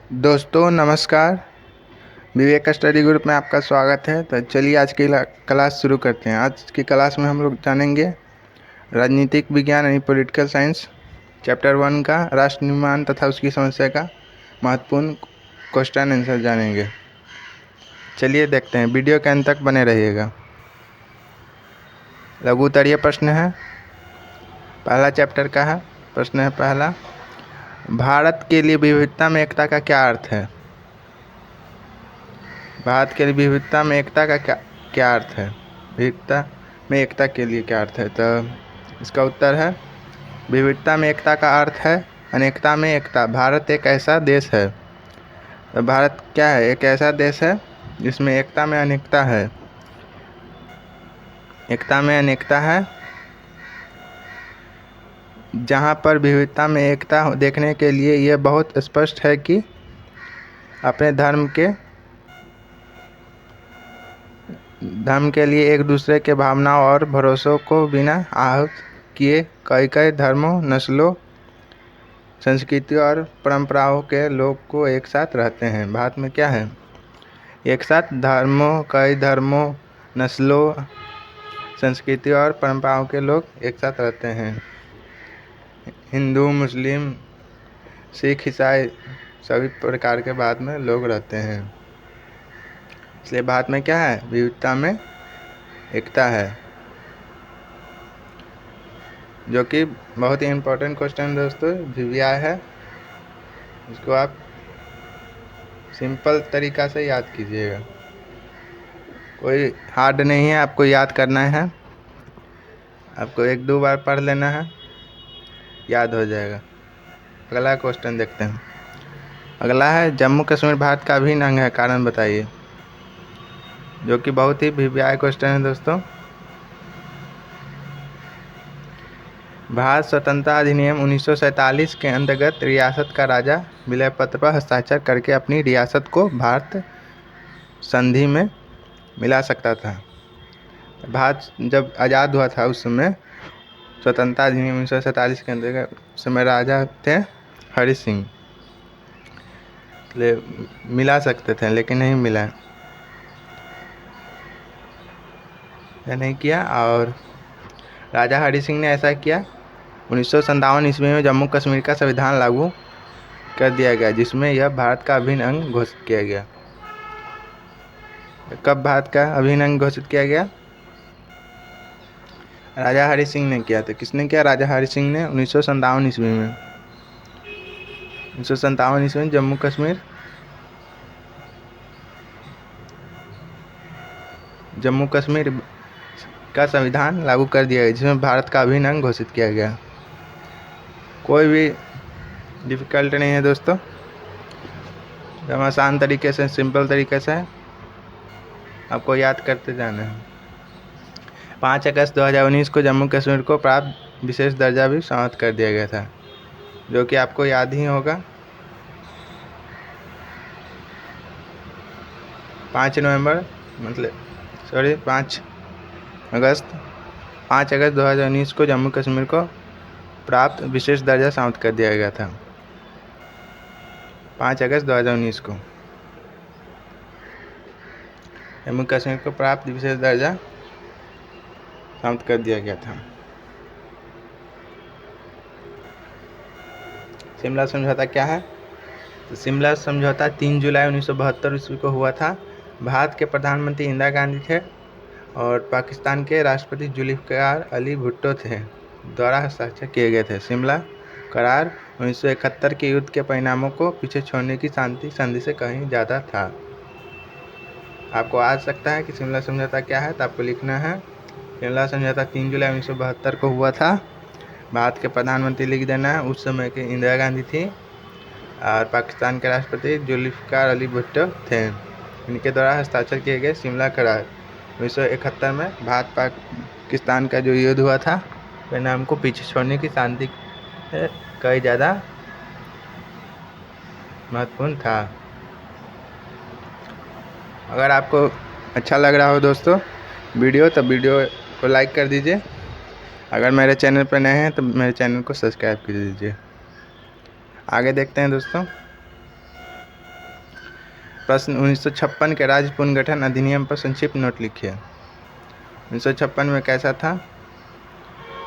दोस्तों नमस्कार। विवेक study group में आपका स्वागत है। तो चलिए आज की क्लास शुरू करते हैं। आज की क्लास में हम लोग जानेंगे राजनीतिक विज्ञान यानी पॉलिटिकल साइंस चैप्टर 1 का राष्ट्र निर्माण तथा उसकी समस्या का महत्वपूर्ण क्वेश्चन आंसर जानेंगे। चलिए देखते हैं, वीडियो के अंत तक बने रहिएगा। लघु उत्तरीय प्रश्न है, पहला चैप्टर का है। प्रश्न है पहला, भारत के लिए विविधता में एकता का क्या अर्थ है? भारत के लिए विविधता में एकता का क्या अर्थ है? विविधता में एकता के लिए क्या अर्थ है? तो इसका उत्तर है, विविधता में एकता का अर्थ है अनेकता में एकता। भारत एक ऐसा देश है, तो भारत क्या है? एक ऐसा देश है जिसमें एकता में अनेकता है। एकता में अनेकता है, जहाँ पर विविधता में एकता देखने के लिए यह बहुत स्पष्ट है कि अपने धर्म के लिए एक दूसरे के भावनाओं और भरोसों को बिना आहत किए कई धर्मों, नस्लों, संस्कृतियों और परंपराओं के लोग को एक साथ रहते हैं। भारत में क्या है? एक साथ कई धर्मों, नस्लों, संस्कृतियों और परंपराओं के लोग एक साथ रहते हैं। हिंदू, मुस्लिम, सिख, ईसाई सभी प्रकार के भारत में लोग रहते हैं। इसलिए भारत में क्या है? विविधता में एकता है, जो कि बहुत ही इम्पोर्टेंट क्वेश्चन दोस्तों VVI है। इसको आप सिंपल तरीका से याद कीजिएगा, कोई हार्ड नहीं है। आपको याद करना है, आपको 1-2 बार पढ़ लेना है, याद हो जाएगा। अगला क्वेश्चन देखते हैं। अगला है, जम्मू कश्मीर भारत का अभिन्न अंग है, कारण बताइए। जो कि बहुत ही VVI क्वेश्चन है दोस्तों। भारत स्वतंत्रता अधिनियम 1947 के अंतर्गत रियासत का राजा विलय पत्र पर हस्ताक्षर करके अपनी रियासत को भारत संधि में मिला सकता था। भारत जब आज़ाद हुआ था उस समय स्वतंत्रता अधिनियम 1947 के अंतर्गत उस समय राजा थे हरि सिंह, मिला सकते थे लेकिन नहीं मिला, या नहीं किया। और राजा हरि सिंह ने ऐसा किया, 1957 ईस्वी में जम्मू कश्मीर का संविधान लागू कर दिया गया, जिसमें यह भारत का अभिन्न अंग घोषित किया गया। कब भारत का अभिन्न अंग घोषित किया गया? राजा हरि सिंह ने किया था। किसने किया? राजा हरि सिंह ने 1957 ईस्वी में। 1957 ईस्वी में जम्मू कश्मीर का संविधान लागू कर दिया गया, जिसमें भारत का अभिन्न अंग घोषित किया गया। कोई भी डिफिकल्ट नहीं है दोस्तों, एकदम आसान तरीके से, सिंपल तरीके से आपको याद करते जाना है। 5 अगस्त 2019 को जम्मू कश्मीर को प्राप्त विशेष दर्जा भी समाप्त कर दिया गया था, जो कि आपको याद ही होगा। 5 अगस्त 2019 को जम्मू कश्मीर को प्राप्त विशेष दर्जा समाप्त कर दिया गया था। 5 अगस्त 2019 को जम्मू कश्मीर को प्राप्त विशेष दर्जा समाप्त कर दिया गया था। शिमला समझौता क्या है? तो शिमला समझौता 3 जुलाई 1972 ईस्वी को हुआ था। भारत के प्रधानमंत्री इंदिरा गांधी थे और पाकिस्तान के राष्ट्रपति जुल्फ़िकार अली भुट्टो थे द्वारा हस्ताक्षर किए गए थे। शिमला करार 1971 के युद्ध के परिणामों को पीछे छोड़ने की शांति संधि से कहीं ज़्यादा था। आपको आ सकता है कि शिमला समझौता क्या है, तो आपको लिखना है शिमला समझौता 3 जुलाई 1972 को हुआ था। भारत के प्रधानमंत्री लिख देना है, उस समय के इंदिरा गांधी थी और पाकिस्तान के राष्ट्रपति जुल्फ़िकार अली भुट्टो थे। इनके द्वारा हस्ताक्षर किए गए शिमला करार 1971 में भारत पाकिस्तान का जो युद्ध हुआ था, परिणाम को पीछे छोड़ने की शांति कई ज़्यादा महत्वपूर्ण था। अगर आपको अच्छा लग रहा हो दोस्तों वीडियो, तो वीडियो को लाइक कर दीजिए। अगर मेरे चैनल पर नए हैं तो मेरे चैनल को सब्सक्राइब कर दीजिए। आगे देखते हैं दोस्तों। प्रश्न 1956 के राज्य पुनर्गठन अधिनियम पर संक्षिप्त नोट लिखिए। 1956 में कैसा था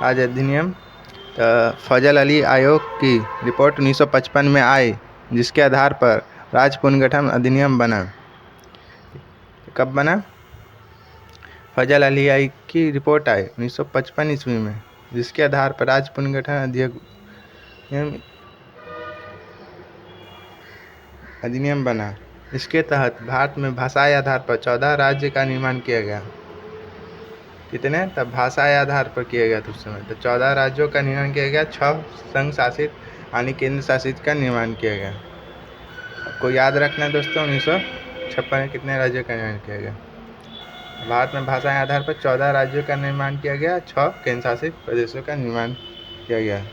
राज्य अधिनियम? तो फजल अली आयोग की रिपोर्ट 1955 में आई, जिसके आधार पर राज्य पुनर्गठन अधिनियम बना। कब बना? फजल अली आयोग की रिपोर्ट आई 1955 ईस्वी में, जिसके आधार पर राज्य पुनर्गठन अधिनियम बना। इसके तहत भारत में भाषाई आधार पर 14 राज्य का निर्माण किया गया। कितने? तब भाषाई आधार पर किया गया था उस समय। तो 14 राज्यों का निर्माण किया गया, 6 संघ शासित यानी केंद्र शासित का निर्माण किया गया। आपको याद रखना है दोस्तों, 1956 में कितने राज्यों का निर्माण किया गया? भारत में भाषाई आधार पर 14 राज्यों का निर्माण किया गया, 6 केंद्र शासित प्रदेशों का निर्माण किया गया।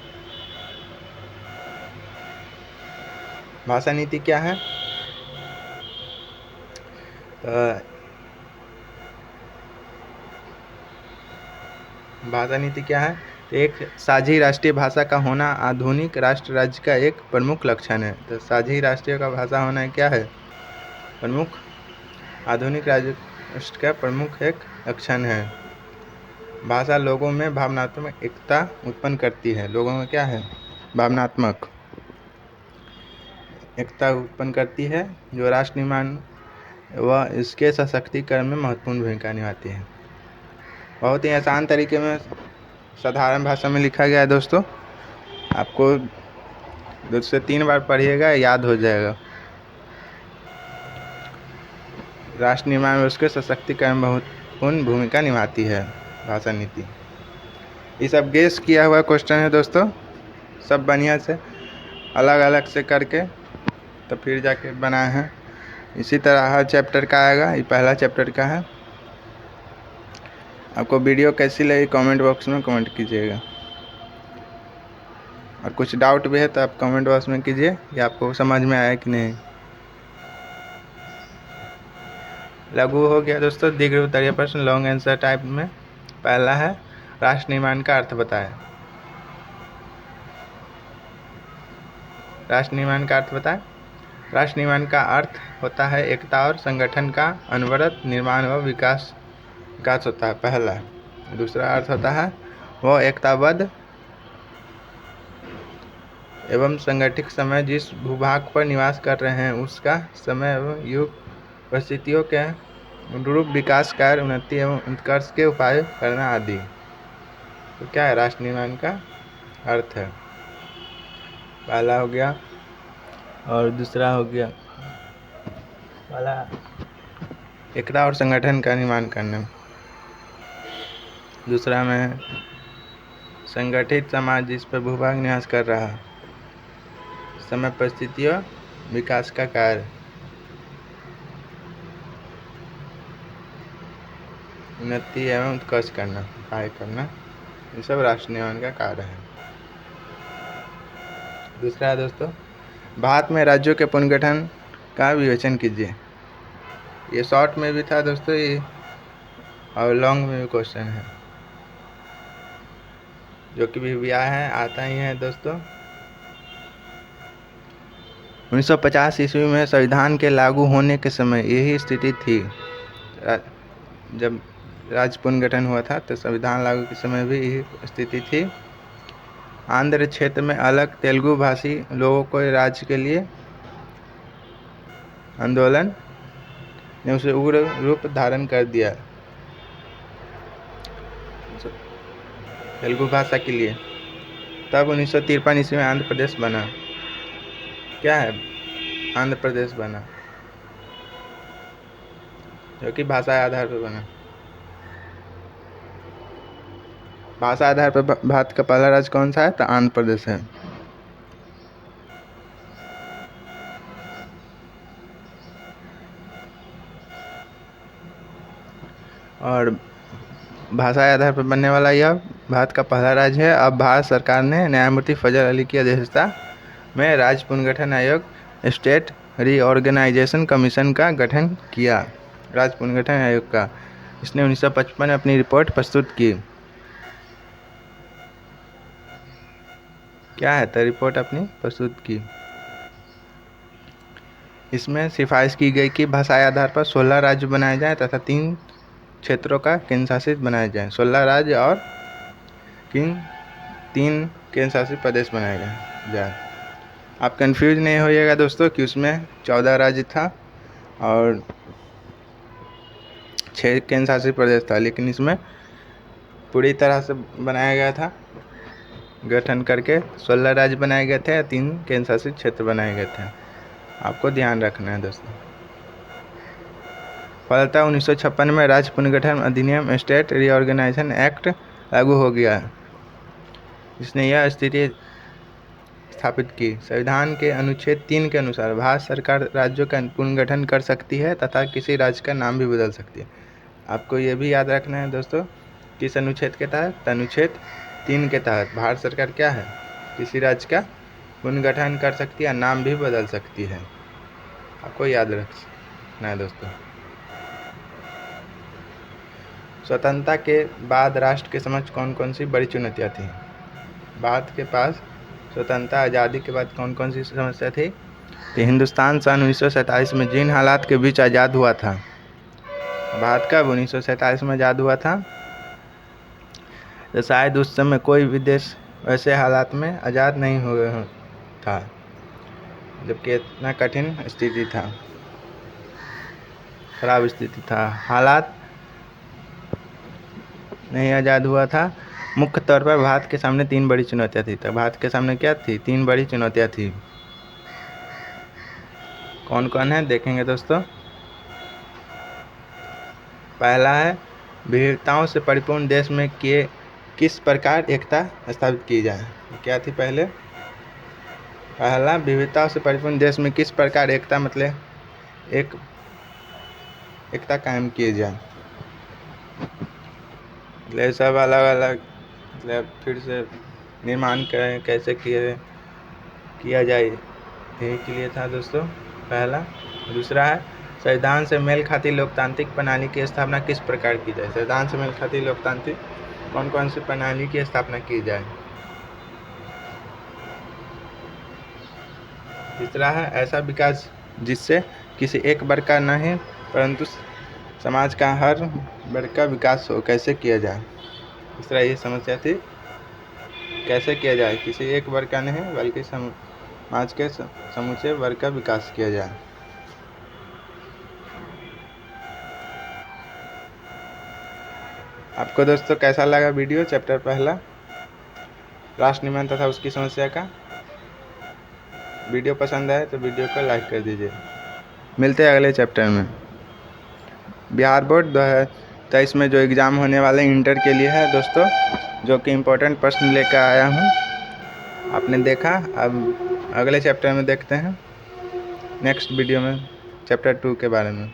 भाषा नीति क्या है? भाषा नीति क्या है? एक साझी राष्ट्रीय भाषा का होना आधुनिक राष्ट्र राज्य का एक प्रमुख लक्षण है। तो साझी राष्ट्रीय का भाषा होना क्या है? प्रमुख आधुनिक राष्ट्र का प्रमुख एक लक्षण है। भाषा लोगों में भावनात्मक एकता उत्पन्न करती है। लोगों में क्या है? भावनात्मक एकता उत्पन्न करती है, जो राष्ट्र निर्माण व इसके सशक्तिकरण में महत्वपूर्ण भूमिका निभाती है। बहुत ही आसान तरीके में साधारण भाषा में लिखा गया है दोस्तों। आपको 2 से 3 बार पढ़िएगा, याद हो जाएगा। राष्ट्र निर्माण में उसके सशक्तिकरण में महत्वपूर्ण भूमिका निभाती है भाषा नीति। ये सब गेस किया हुआ क्वेश्चन है दोस्तों, सब बढ़िया से अलग अलग से करके तो फिर जाके बनाए हैं। इसी तरह हर चैप्टर का आएगा, ये पहला चैप्टर का है। आपको वीडियो कैसी लगी कमेंट बॉक्स में कमेंट कीजिएगा, और कुछ डाउट भी है तो आप कमेंट बॉक्स में कीजिए कि आपको समझ में आया कि नहीं। लघु हो गया दोस्तों, दीर्घ उत्तरीय प्रश्न लॉन्ग आंसर टाइप में। पहला है राष्ट्र निर्माण का अर्थ बताएं। राष्ट्र निर्माण का अर्थ बताएं। राष्ट्र निर्माण का अर्थ होता है एकता और संगठन का अनवरत निर्माण व विकास होता है, पहला। दूसरा अर्थ होता है वह एकताबद्ध एवं संगठित समय जिस भूभाग पर निवास कर रहे हैं उसका समय एवं युग परिस्थितियों के अनुरूप विकास कार्य, उन्नति एवं उत्कर्ष के उपाय करना आदि। तो क्या है राष्ट्र निर्माण का अर्थ है? पहला हो गया, और दूसरा हो गया पहला एकता और संगठन का निर्माण करना। दूसरा में संगठित समाज जिस पर भूभाग निवास कर रहा है, समय परिस्थितियों विकास का कार्य, उन्नति एवं उत्कर्ष करना, उपाय करना, ये सब राष्ट्र निर्माण का कार्य है। दूसरा है दोस्तों, भारत में राज्यों के पुनर्गठन का विवेचन कीजिए। ये शॉर्ट में भी था दोस्तों ये, और लॉन्ग में भी क्वेश्चन है, जो कि भी आया है, आता ही है दोस्तों। 1950 ईस्वी में संविधान के लागू होने के समय यही स्थिति थी। जब राज्य पुनर्गठन हुआ था तो संविधान लागू के समय भी यही स्थिति थी। आंध्र क्षेत्र में अलग तेलुगु भाषी लोगों को राज्य के लिए आंदोलन ने उसे उग्र रूप धारण कर दिया, तेलुगु भाषा के लिए। तब 1953 ईस्वी में आंध्र प्रदेश बना। क्या है? आंध्र प्रदेश बना, जो कि भाषा आधार पर बना। भाषा आधार पर भारत का पहला राज्य कौन सा है? तो आंध्र प्रदेश है। और भाषा आधार पर बनने वाला यह भारत का पहला राज्य है। अब भारत सरकार ने न्यायमूर्ति फजल अली की अध्यक्षता में राज्य पुनर्गठन आयोग, स्टेट रीऑर्गेनाइजेशन कमीशन का गठन किया। राज्य पुनर्गठन आयोग का इसने 1955 में अपनी रिपोर्ट प्रस्तुत की। क्या है? तो रिपोर्ट अपनी प्रस्तुत की। इसमें सिफारिश की गई कि भाषाई आधार पर 16 राज्य बनाए जाएं तथा 3 क्षेत्रों का केंद्र शासित बनाए जाएं। 16 राज्य और 3 केंद्र शासित प्रदेश बनाए जाए। आप कंफ्यूज नहीं होइएगा दोस्तों कि उसमें 14 राज्य था और 6 केंद्र शासित प्रदेश था, लेकिन इसमें पूरी तरह से बनाया गया था, गठन करके 16 राज्य बनाए गए थे, 3 केंद्र शासित क्षेत्र बनाए गए थे। आपको ध्यान रखना है दोस्तों। फलतः 1956 में राज्य पुनर्गठन अधिनियम स्टेट रीऑर्गेनाइजेशन एक्ट लागू हो गया, जिसने यह स्थिति स्थापित की। संविधान के अनुच्छेद 3 के अनुसार भारत सरकार राज्यों का पुनर्गठन कर सकती है तथा किसी राज्य का नाम भी बदल सकती है। आपको ये भी याद रखना है दोस्तों, किस अनुच्छेद के तहत? अनुच्छेद 3 के तहत भारत सरकार क्या है, किसी राज्य का पुनर्गठन कर सकती है, नाम भी बदल सकती है। आपको याद रखना है दोस्तों। स्वतंत्रता के बाद राष्ट्र के समक्ष कौन कौन सी बड़ी चुनौतियाँ थी? भारत के पास स्वतंत्रता आज़ादी के बाद कौन कौन सी समस्या थी? तो हिंदुस्तान सन 1947 में जिन हालात के बीच आज़ाद हुआ था, भारत कब 1947 में आज़ाद हुआ था, तो शायद उस समय कोई भी देश वैसे हालात में आज़ाद नहीं हुआ था, जबकि इतना कठिन स्थिति था, खराब स्थिति था, हालात नहीं आज़ाद हुआ था। मुख्य तौर पर भारत के सामने 3 बड़ी चुनौतियाँ थी। तो भारत के सामने क्या थी? 3 बड़ी चुनौतियाँ थी। कौन कौन है देखेंगे दोस्तों। पहला है विविधताओं से परिपूर्ण देश में किस प्रकार एकता स्थापित की जाए। क्या थी पहले? पहला, विविधताओं से परिपूर्ण देश में किस प्रकार एकता मतलब एकता कायम किए जाए। मतलब सब अलग अलग मतलब फिर से निर्माण करें, कैसे किया जाए, यही के लिए था दोस्तों पहला। दूसरा है संविधान से मेल खाती लोकतांत्रिक प्रणाली की स्थापना किस प्रकार की जाए। संविधान से मेल खाती लोकतांत्रिक कौन कौन सी प्रणाली की स्थापना की जाए। तीसरा है ऐसा विकास जिससे किसी एक वर्ग का नहीं परंतु समाज का हर वर्ग का विकास हो, कैसे किया जाए। तीसरा ये समस्या थी, कैसे किया जाए, किसी एक वर्ग का नहीं बल्कि समाज के समूचे वर्ग का विकास किया जाए। आपको दोस्तों कैसा लगा वीडियो चैप्टर पहला राष्ट्र निर्माण तथा उसकी समस्या का? वीडियो पसंद आए तो वीडियो को लाइक कर दीजिए। मिलते हैं अगले चैप्टर में। बिहार बोर्ड 2023 में जो एग्ज़ाम होने वाले इंटर के लिए है दोस्तों, जो कि इम्पोर्टेंट प्रश्न लेकर आया हूँ, आपने देखा। अब अगले चैप्टर में देखते हैं, नेक्स्ट वीडियो में चैप्टर 2 के बारे में।